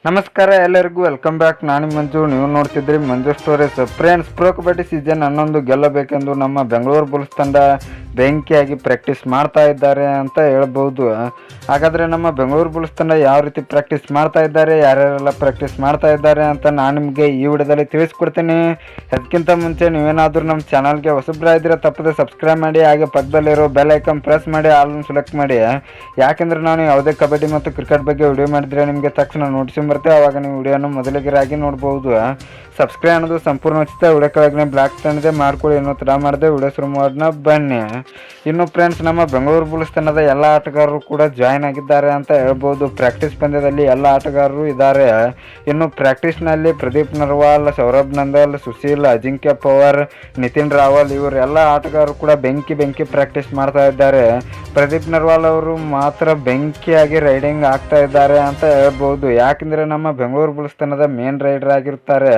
ನಮಸ್ಕಾರ ಎಲ್ಲರಿಗೂ welcome back. ನಾನು ಮಂಜು, ನೀವು ನೋಡ್ತಿದ್ರಿ Manju stories. Friends, pro kabaddi season 11 ಗೆಲ್ಲಬೇಕೆಂದು ನಮ್ಮ ಬೆಂಗಳೂರು ಬುಲ್ಸ್ ತಂಡ ಬೆಂಕಿಯಾಗಿ ಪ್ರಾಕ್ಟೀಸ್ ಮಾಡ್ತಾ ಇದ್ದಾರೆ ಅಂತ ಹೇಳ್ಬೋದು. ಹಾಗಾದರೆ ನಮ್ಮ ಬೆಂಗಳೂರು ಬುಲ್ಸ್ ತಂಡ ಯಾವ ರೀತಿ ಪ್ರಾಕ್ಟೀಸ್ ಮಾಡ್ತಾ ಇದ್ದಾರೆ, ಯಾರ್ಯಾರೆಲ್ಲ ಪ್ರಾಕ್ಟೀಸ್ ಮಾಡ್ತಾ ಇದ್ದಾರೆ ಅಂತ ನಾನು ನಿಮಗೆ ಈ ವಿಡಿಯೋದಲ್ಲಿ ತಿಳಿಸ್ಕೊಡ್ತೀನಿ. ಅದಕ್ಕಿಂತ ಮುಂಚೆ ನೀವೇನಾದರೂ ನಮ್ಮ ಚಾನಲ್ಗೆ ಹೊಸಬ್ರಾಗಿದ್ದರೆ ತಪ್ಪದೆ ಸಬ್ಸ್ಕ್ರೈಬ್ ಮಾಡಿ, ಹಾಗೆ ಪಕ್ಕದಲ್ಲಿರೋ ಬೆಲ್ ಐಕನ್ ಪ್ರೆಸ್ ಮಾಡಿ ಆಲ್ನ ಸೆಲೆಕ್ಟ್ ಮಾಡಿ. ಯಾಕೆಂದರೆ ನಾನು ಯಾವುದೇ ಕಬಡ್ಡಿ ಮತ್ತು ಕ್ರಿಕೆಟ್ ಬಗ್ಗೆ ವಿಡಿಯೋ ಮಾಡಿದರೆ ನಿಮಗೆ ತಕ್ಷಣ ನೋಟಿಸ್ ಬರುತ್ತೆ, ಆವಾಗ ನೀವು ವಿಡಿಯೋನ ಮೊದಲಿಗರಾಗಿ ನೋಡ್ಬೋದು. ಸಬ್ಸ್ಕ್ರೈಬ್ ಅನ್ನೋದು ಸಂಪೂರ್ಣ ಉಚಿತ. ವಿಡಿಯೋ ಕೆಳಗೆ ಬ್ಲಾಕ್ ತಂದಿದೆ, ಮಾಡ್ಕೊಳ್ಳಿ. ಇನ್ನೂ ತಡ ಮಾಡಿದೆ ವಿಡಿಯೋ ಶುರು ಮಾಡೋಣ ಬನ್ನಿ. ಇನ್ನು ಫ್ರೆಂಡ್ಸ್, ನಮ್ಮ ಬೆಂಗಳೂರು ಬುಲ್ಸ್ ತಂಡದ ಎಲ್ಲ ಆಟಗಾರರು ಕೂಡ ಜಾಯ್ನ್ ಆಗಿದ್ದಾರೆ ಅಂತ ಹೇಳ್ಬೋದು. ಪ್ರಾಕ್ಟೀಸ್ ಪಂದ್ಯದಲ್ಲಿ ಎಲ್ಲ ಆಟಗಾರರು ಇದ್ದಾರೆ. ಇನ್ನು ಪ್ರಾಕ್ಟೀಸ್ನಲ್ಲಿ ಪ್ರದೀಪ್ ನರ್ವಾಲ್, ಸೌರಭ್ ನಂದಲ್, ಸುಶೀಲ್, ಅಜಿಂಕ್ಯ ಪವಾರ್, ನಿತಿನ್ ರಾವಲ್ ಇವರೆಲ್ಲ ಆಟಗಾರರು ಕೂಡ ಬೆಂಕಿ ಪ್ರಾಕ್ಟೀಸ್ ಮಾಡ್ತಾ ಇದ್ದಾರೆ. ಪ್ರದೀಪ್ ನರ್ವಾಲ್ ಅವರು ಮಾತ್ರ ಬೆಂಕಿಯಾಗಿ ರೈಡಿಂಗ್ ಆಗ್ತಾ ಇದ್ದಾರೆ ಅಂತ ಹೇಳ್ಬೋದು. ಯಾಕೆಂದರೆ ನಮ್ಮ ಬೆಂಗಳೂರು ಬುಲ್ಸ್ ತಂಡದ ಮೇನ್ ರೈಡರ್ ಆಗಿರ್ತಾರೆ.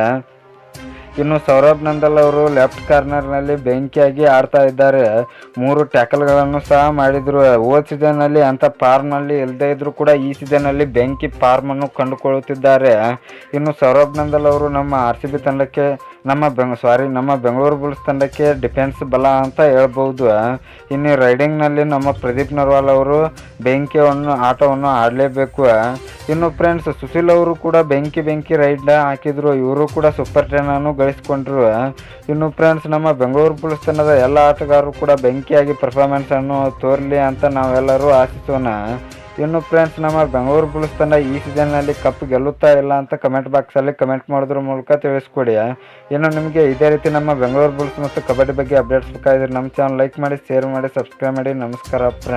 ಇನ್ನು ಸೌರಭ್ ನಂದಲ್ ಅವರು ಲೆಫ್ಟ್ ಕಾರ್ನರ್ನಲ್ಲಿ ಬೆಂಕಿಯಾಗಿ ಆಡ್ತಾ ಇದ್ದಾರೆ. 3 ಟ್ಯಾಕಲ್ಗಳನ್ನು ಸಹ ಮಾಡಿದರು. ಹೋದ ಸೀಸನ್ನಲ್ಲಿ ಅಂಥ ಫಾರ್ಮ್ನಲ್ಲಿ ಇಲ್ಲದೇ ಇದ್ದರೂ ಕೂಡ ಈ ಸೀಸನ್ನಲ್ಲಿ ಬೆಂಕಿ ಫಾರ್ಮನ್ನು ಕಂಡುಕೊಳ್ಳುತ್ತಿದ್ದಾರೆ. ಇನ್ನು ಸೌರಭ್ ನಂದಲ್ ಅವರು ನಮ್ಮ RCB ತಂಡಕ್ಕೆ ನಮ್ಮ ಬೆಂಗಳೂರು ಬುಲ್ಸ್ ತಂಡಕ್ಕೆ ಡಿಫೆನ್ಸ್ ಬಲ ಅಂತ ಹೇಳ್ಬೋದು. ಇನ್ನು ರೈಡಿಂಗ್ನಲ್ಲಿ ನಮ್ಮ ಪ್ರದೀಪ್ ನರ್ವಾಲ್ ಅವರು ಬೆಂಕಿಯನ್ನು ಆಟವನ್ನು ಆಡಲೇಬೇಕು. ಇನ್ನು ಫ್ರೆಂಡ್ಸ್, ಸುಶೀಲ್ ಅವರು ಕೂಡ ಬೆಂಕಿ ರೈಡ್ ಹಾಕಿದ್ರು. ಇವರು ಕೂಡ ಸೂಪರ್ 10 ಅನ್ನು ಗಳಿಸ್ಕೊಂಡ್ರು. ಇನ್ನು ಫ್ರೆಂಡ್ಸ್, ನಮ್ಮ ಬೆಂಗಳೂರು ಬುಲ್ಸ್ ತಂಡದ ಎಲ್ಲ ಆಟಗಾರರು ಕೂಡ ಬೆಂಕಿಯಾಗಿ ಪರ್ಫಾರ್ಮೆನ್ಸ್ ಅನ್ನು ತೋರಲಿ ಅಂತ ನಾವೆಲ್ಲರೂ ಆಶಿಸೋಣ. ಇನ್ನು ಫ್ರೆಂಡ್ಸ್, ನಮ್ಮ ಬೆಂಗಳೂರು ಬುಲ್ಸ್ ತಂಡ ಈ ಸೀಸನ್ನಲ್ಲಿ ಕಪ್ ಗೆಲ್ಲುತ್ತಾ ಇಲ್ಲ ಅಂತ ಕಮೆಂಟ್ ಬಾಕ್ಸಲ್ಲಿ ಕಮೆಂಟ್ ಮಾಡೋದ್ರ ಮೂಲಕ ತಿಳಿಸ್ಕೊಡಿ. ಇನ್ನು ನಿಮಗೆ ಇದೇ ರೀತಿ ನಮ್ಮ ಬೆಂಗಳೂರು ಬುಲ್ಸ್ ಮತ್ತು ಕಬಡ್ಡಿ ಬಗ್ಗೆ ಅಪ್ಡೇಟ್ಸ್ ಬೇಕಾಗಿದ್ರೆ ನಮ್ಮ ಚಾನಲ್ ಲೈಕ್ ಮಾಡಿ, ಶೇರ್ ಮಾಡಿ, ಸಬ್ಸ್ಕ್ರೈಬ್ ಮಾಡಿ. ನಮಸ್ಕಾರ ಫ್ರೆಂಡ್ಸ್.